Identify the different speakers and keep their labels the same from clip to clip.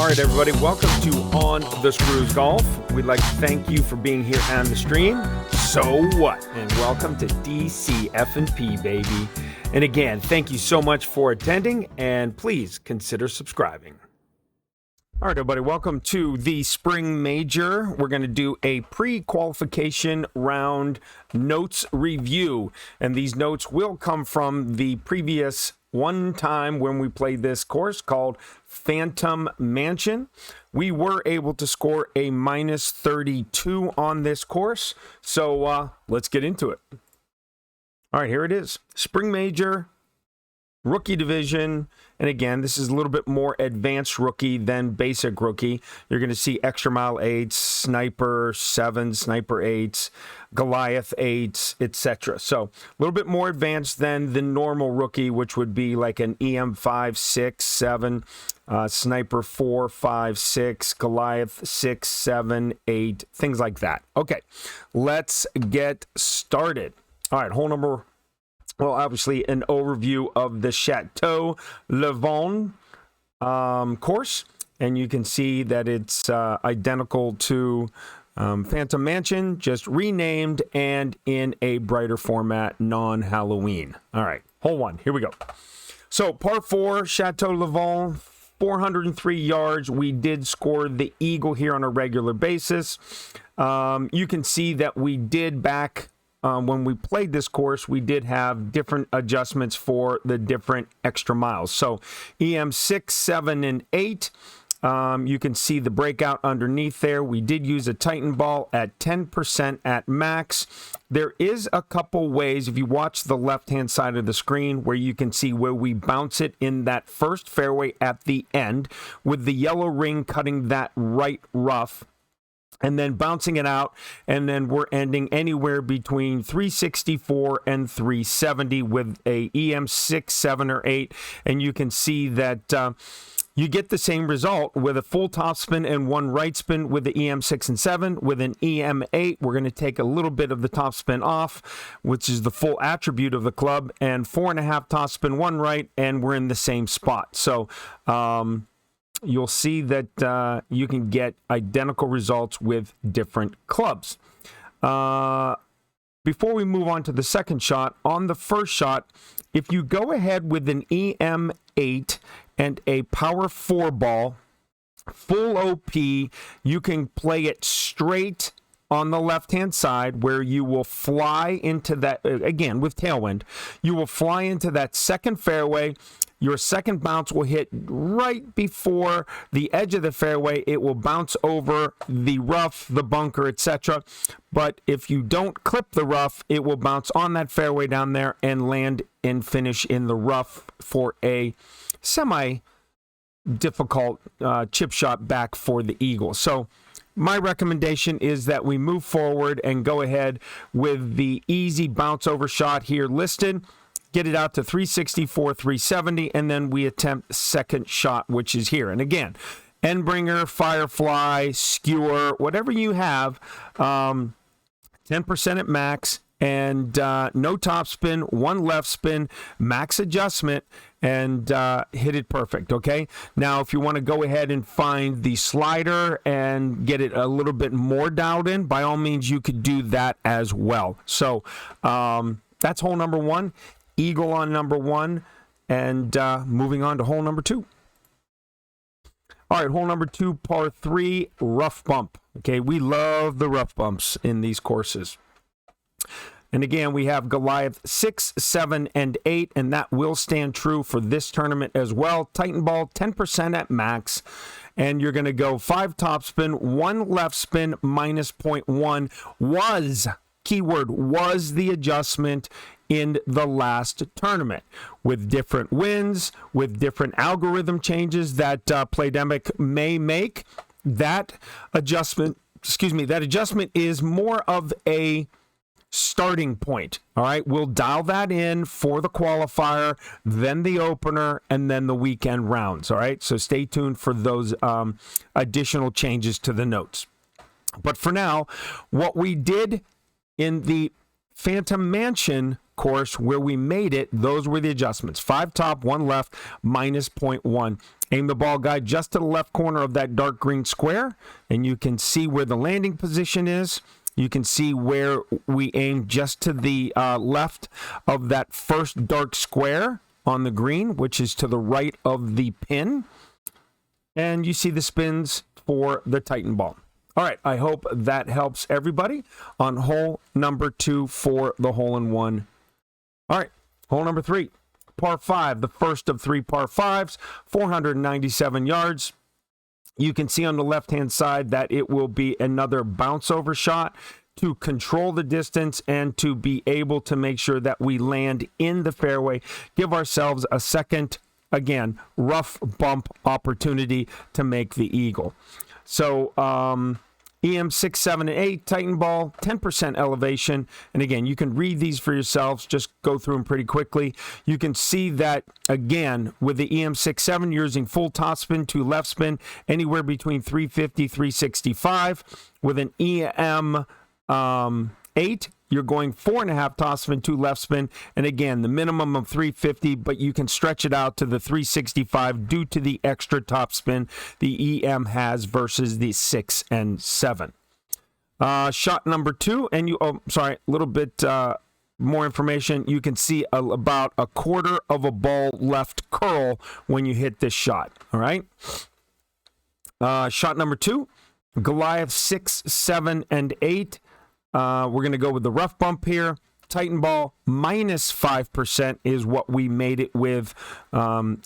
Speaker 1: All right, everybody, welcome to On the Screws Golf. We'd like to thank you for being here on the stream. So what? And welcome to DCF&P, baby. And again, thank you so much for attending, and please consider subscribing. All right, everybody, welcome to the Spring Major. We're going to do a pre-qualification round notes review, and these notes will come from the previous one time when we played this course called Phantom Mansion. We were able to score a minus 32 on this course, so let's get into it. All right, here it is. Spring Major, Rookie Division, and again, this is a little bit more advanced rookie than basic rookie. You're going to see extra mile 8s, sniper 7s, sniper 8s, Goliath 8s, etc. So a little bit more advanced than the normal rookie, which would be like an EM 5, 6, 7, sniper 4, 5, 6, Goliath 6, 7, 8, things like that. Okay, let's get started. All right, hole number. Well, obviously, an overview of the Chateau Le Vent course, and you can see that it's identical to Phantom Mansion, just renamed and in a brighter format, non-Halloween. All right, hole one, here we go. So, par 4, Chateau Le Vent, 403 yards. We did score the eagle here on a regular basis. You can see that we did back... when we played this course, we did have different adjustments for the different extra miles. So EM 6, 7, and 8, you can see the breakout underneath there. We did use a Titan ball at 10% at max. There is a couple ways, if you watch the left-hand side of the screen, where you can see where we bounce it in that first fairway at the end, with the yellow ring cutting that right rough, and then bouncing it out, and then we're ending anywhere between 364 and 370 with a EM 6, 7, or 8, and you can see that you get the same result with a full topspin and one right spin with the EM 6 and 7. With an EM 8, we're going to take a little bit of the topspin off, which is the full attribute of the club, and 4.5 topspin, one right, and we're in the same spot. So, you'll see that you can get identical results with different clubs. Before we move on to the second shot, on the first shot, if you go ahead with an EM8 and a power 4 ball, full OP, you can play it straight on the left-hand side, where you will fly into that, again, with tailwind, you will fly into that second fairway. Your second bounce will hit right before the edge of the fairway. It will bounce over the rough, the bunker, etc. But if you don't clip the rough, it will bounce on that fairway down there and land and finish in the rough for a semi-difficult chip shot back for the eagle. So my recommendation is that we move forward and go ahead with the easy bounce over shot here listed. Get it out to 364, 370, and then we attempt second shot, which is here. And again, Endbringer, Firefly, Skewer, whatever you have, 10% at max, and no top spin, one left spin, max adjustment, and hit it perfect, okay? Now, if you want to go ahead and find the slider and get it a little bit more dialed in, by all means, you could do that as well. So that's hole number one. Eagle on number 1, and moving on to hole number 2. All right, hole number 2, par 3, rough bump. Okay, we love the rough bumps in these courses. And again, we have Goliath 6, 7, and 8, and that will stand true for this tournament as well. Titan ball, 10% at max, and you're going to go 5 topspin, 1 left spin, minus 0.1 was, keyword, was the adjustment in the last tournament, with different wins, with different algorithm changes that Playdemic may make. That adjustment, that adjustment is more of a starting point. All right, we'll dial that in for the qualifier, then the opener, and then the weekend rounds. All right, so stay tuned for those additional changes to the notes. But for now, what we did in the Phantom Mansion course, where we made it, those were the adjustments. 5 top, 1 left, minus 0.1. Aim the ball guide just to the left corner of that dark green square, and you can see where the landing position is. You can see where we aim just to the left of that first dark square on the green, which is to the right of the pin. And you see the spins for the Titan ball. All right, I hope that helps everybody on hole number 2 for the hole-in-one. All right, hole number 3, par 5, the first of 3 par 5s, 497 yards. You can see on the left-hand side that it will be another bounce-over shot to control the distance and to be able to make sure that we land in the fairway, give ourselves a second, again, rough bump opportunity to make the eagle. So, EM 6, 7, and 8, Titan ball, 10% elevation. And again, you can read these for yourselves. Just go through them pretty quickly. You can see that, again, with the EM 6, 7, you're using full top spin to left spin, anywhere between 350, 365. With an EM 8, you're going 4.5 top spin to left spin. And again, the minimum of 350, but you can stretch it out to the 365 due to the extra top spin the EM has versus the 6 and 7. Shot number 2, and a little bit more information. You can see about a quarter of a ball left curl when you hit this shot. All right. Shot number 2, Goliath 6, 7, and 8. We're going to go with the rough bump here. Titan ball, minus 5% is what we made it with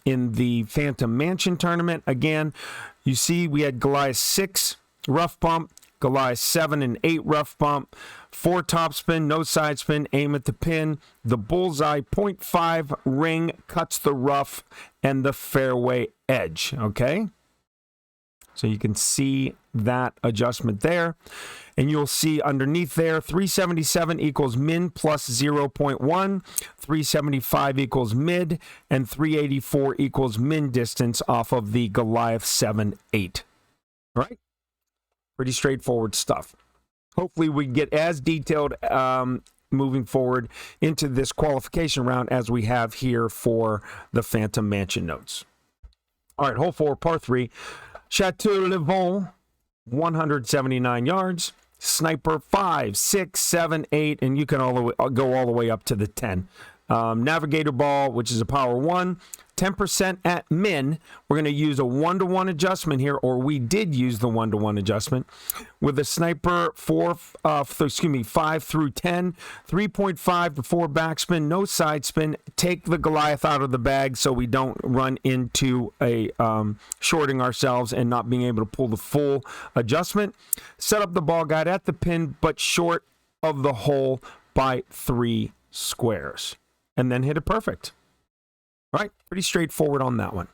Speaker 1: in the Phantom Mansion tournament. Again, you see we had Goliath 6 rough bump, Goliath 7 and 8 rough bump, 4 top spin, no side spin, aim at the pin. The bullseye 0.5 ring cuts the rough and the fairway edge, okay? So you can see that adjustment there. And you'll see underneath there, 377 equals min plus 0.1, 375 equals mid, and 384 equals min distance off of the Goliath 7, 8. All right? Pretty straightforward stuff. Hopefully we get as detailed moving forward into this qualification round as we have here for the Phantom Mansion notes. All right, hole 4, par 3. Chateau Le Vent, 179 yards. Sniper 5, 6, 7, 8, and you can go all the way up to the 10. Navigator ball, which is a power 1, 10% at min. We're going to use a 1-to-1 adjustment here, or we did use the 1-to-1 adjustment with the Sniper 5 through 10, 3.5 to 4 backspin, no side spin. Take the Goliath out of the bag so we don't run into a shorting ourselves and not being able to pull the full adjustment. Set up the ball guide at the pin, but short of the hole by 3 squares, and then hit it perfect. All right, pretty straightforward on that one.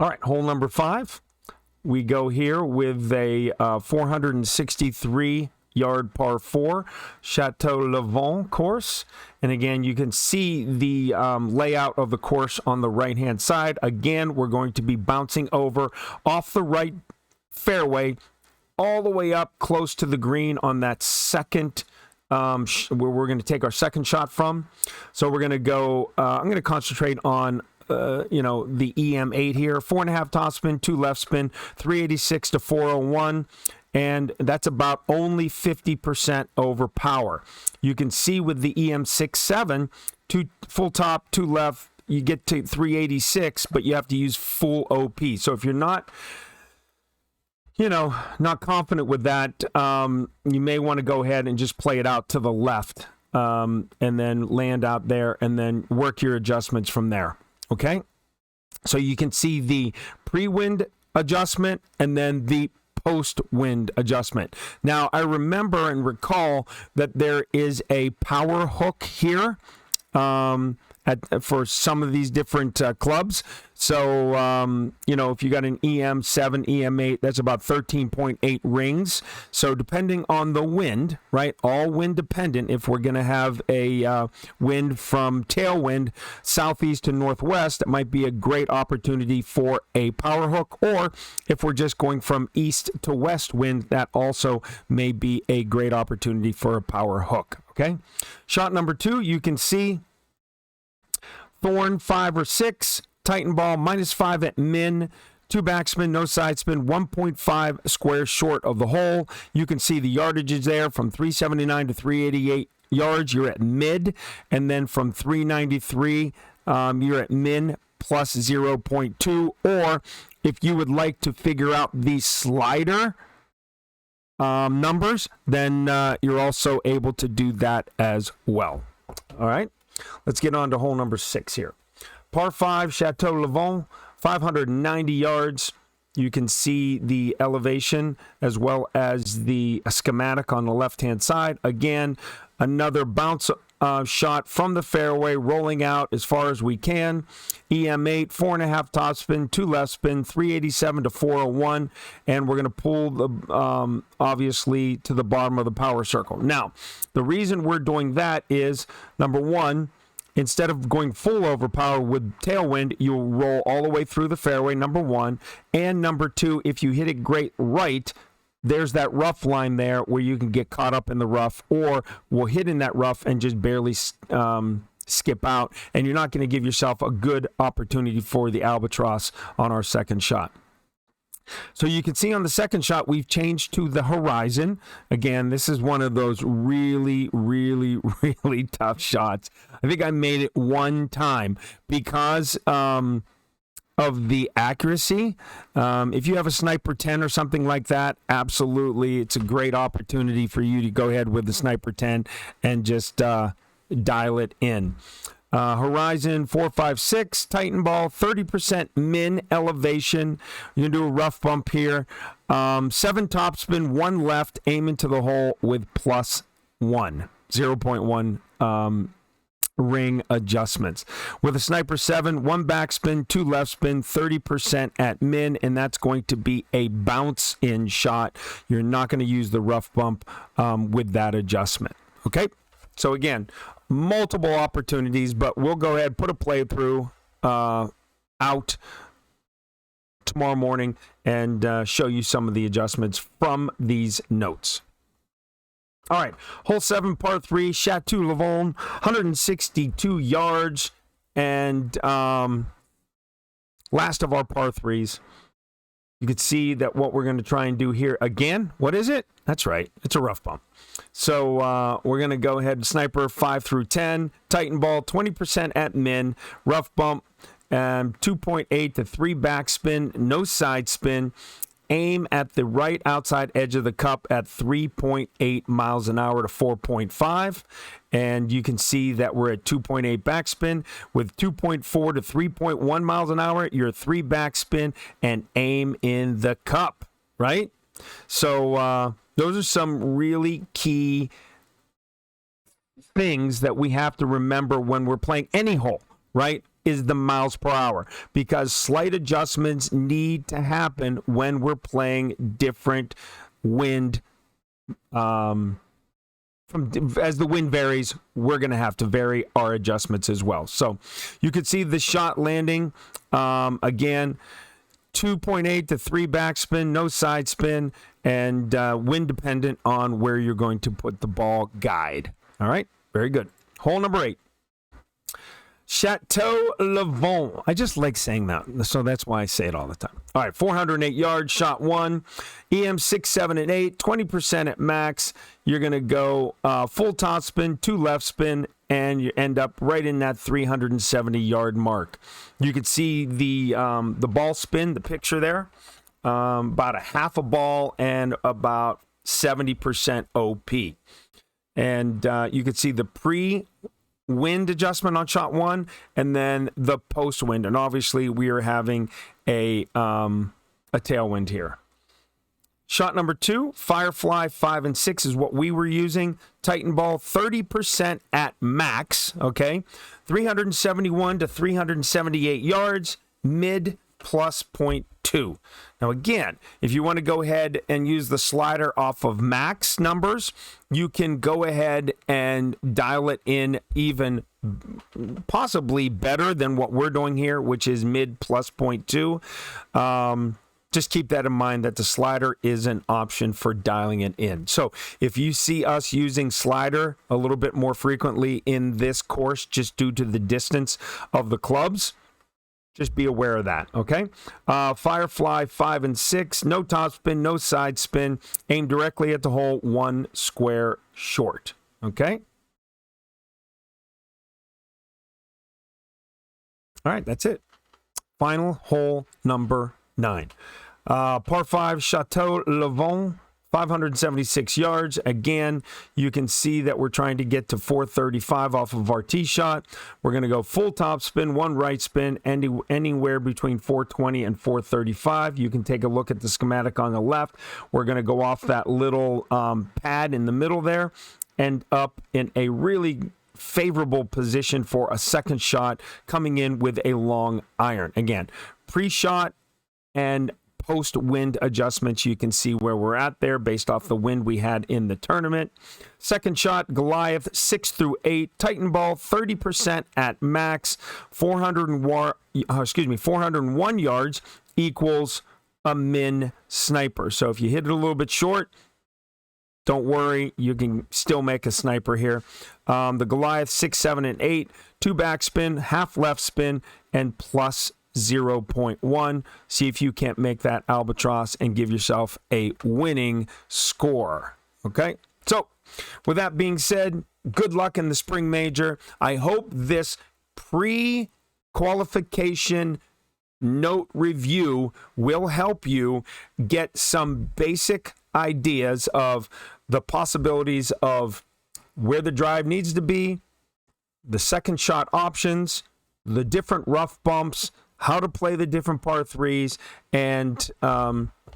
Speaker 1: All right, hole number 5. We go here with a 463-yard par 4 Chateau Le Vent course. And again, you can see the layout of the course on the right-hand side. Again, we're going to be bouncing over off the right fairway all the way up close to the green on that second where we're going to take our second shot from. So we're going to go, I'm going to concentrate on, the EM8 here, 4.5 top spin, 2 left spin, 386 to 401. And that's about only 50% over power. You can see with the EM6, 7, 2 full top, 2 left, you get to 386, but you have to use full OP. So if you're not not confident with that, you may want to go ahead and just play it out to the left and then land out there and then work your adjustments from there. Okay? So you can see the pre-wind adjustment and then the post-wind adjustment. Now, I remember and recall that there is a power hook here. for some of these different clubs. So, if you got an EM7, EM8, that's about 13.8 rings. So depending on the wind, right, all wind dependent, if we're going to have a wind from tailwind, southeast to northwest, it might be a great opportunity for a power hook. Or if we're just going from east to west wind, that also may be a great opportunity for a power hook. Okay. Shot number 2, you can see Thorn 5 or 6, Titan ball -5 at min, 2 backspin, no side spin, 1.5 squares short of the hole. You can see the yardages there from 379 to 388 yards. You're at mid, and then from 393, you're at min plus 0.2. Or if you would like to figure out the slider numbers, then you're also able to do that as well. All right, let's get on to hole number 6 here. Par 5, Chateau Lavon, 590 yards. You can see the elevation as well as the schematic on the left-hand side. Again, another bounce shot from the fairway, rolling out as far as we can. EM8, 4.5 topspin, 2 left spin, 387 to 401, and we're going to pull the obviously to the bottom of the power circle. Now, the reason we're doing that is, number one, instead of going full overpower with tailwind, you'll roll all the way through the fairway, number one. And number two, if you hit it great right, there's that rough line there where you can get caught up in the rough, or will hit in that rough and just barely skip out. And you're not going to give yourself a good opportunity for the albatross on our second shot. So you can see on the second shot, we've changed to the horizon. Again, this is one of those really, really, really tough shots. I think I made it one time because of the accuracy. If you have a Sniper 10 or something like that, absolutely, it's a great opportunity for you to go ahead with the Sniper 10 and just dial it in. Horizon 456, Titan ball, 30% min elevation. You're going to do a rough bump here. 7 topspin, 1 left, aim into the hole with +1, 0.1 ring adjustments. With a Sniper 7, 1 backspin, 2 left spin, 30% at min, and that's going to be a bounce in shot. You're not going to use the rough bump with that adjustment. Okay? So again, multiple opportunities, but we'll go ahead, put a playthrough out tomorrow morning and show you some of the adjustments from these notes. All right, hole 7, par 3, Chateau Lavon, 162 yards, and last of our par 3s. You can see that what we're going to try and do here again, what is it? That's right, it's a rough bump. So we're going to go ahead and Sniper 5 through 10, Titan ball, 20% at min, rough bump, 2.8 to 3 backspin, no side spin, aim at the right outside edge of the cup at 3.8 miles an hour to 4.5. And you can see that we're at 2.8 backspin with 2.4 to 3.1 miles an hour. You're 3 backspin and aim in the cup, right? So those are some really key things that we have to remember when we're playing any hole, right? Is the miles per hour, because slight adjustments need to happen when we're playing different wind. As the wind varies, we're going to have to vary our adjustments as well. So you could see the shot landing again, 2.8 to 3 backspin, no side spin, and wind dependent on where you're going to put the ball guide. All right, very good. Hole number 8. Chateau Lavon. I just like saying that, so that's why I say it all the time. All right, 408 yards, shot 1. EM 6, 7, and 8, 20% at max. You're going to go full top spin, 2 left spin, and you end up right in that 370-yard mark. You can see the ball spin, the picture there, about a half a ball and about 70% OP. And you can see the pre-wind adjustment on shot 1 and then the post-wind. And obviously we are having a tailwind here. Shot number 2, Firefly 5 and 6 is what we were using. Titan ball, 30% at max, okay? 371 to 378 yards, mid plus 0.2. Now again, if you want to go ahead and use the slider off of max numbers, you can go ahead and dial it in even possibly better than what we're doing here, which is mid plus 0.2. Just keep that in mind that the slider is an option for dialing it in. So if you see us using slider a little bit more frequently in this course, just due to the distance of the clubs, just be aware of that, okay? Firefly 5 and 6, no topspin, no side spin, aim directly at the hole, 1 square short, okay? All right, that's it. Final hole number 9. Par 5, Chateau Levant, 576 yards. Again, you can see that we're trying to get to 435 off of our tee shot. We're going to go full top spin, 1 right spin, anywhere between 420 and 435. You can take a look at the schematic on the left. We're going to go off that little pad in the middle there and up in a really favorable position for a second shot, coming in with a long iron. Again, pre-shot and post-wind adjustments, you can see where we're at there based off the wind we had in the tournament. Second shot, Goliath, 6 through 8. Titan ball, 30% at max. 401 yards equals a min sniper. So if you hit it a little bit short, don't worry, you can still make a sniper here. The Goliath, 6, 7, and 8. 2 backspin, half left spin, and plus 0.1. See if you can't make that albatross and give yourself a winning score. Okay? So, with that being said, good luck in the spring major. I hope this pre-qualification note review will help you get some basic ideas of the possibilities of where the drive needs to be, the second shot options, the different rough bumps, how to play the different par 3s, and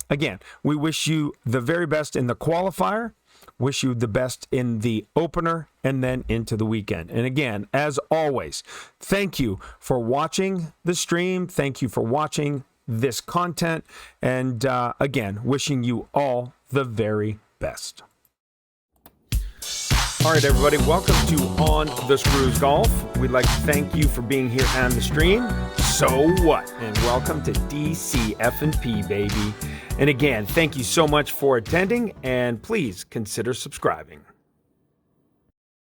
Speaker 1: again, we wish you the very best in the qualifier, wish you the best in the opener, and then into the weekend. And again, as always, thank you for watching the stream, thank you for watching this content, and again, wishing you all the very best. All right, everybody, welcome to On the Screws Golf. We'd like to thank you for being here on the stream. So what? And welcome to DCF&P, baby. And again, thank you so much for attending, and please consider subscribing.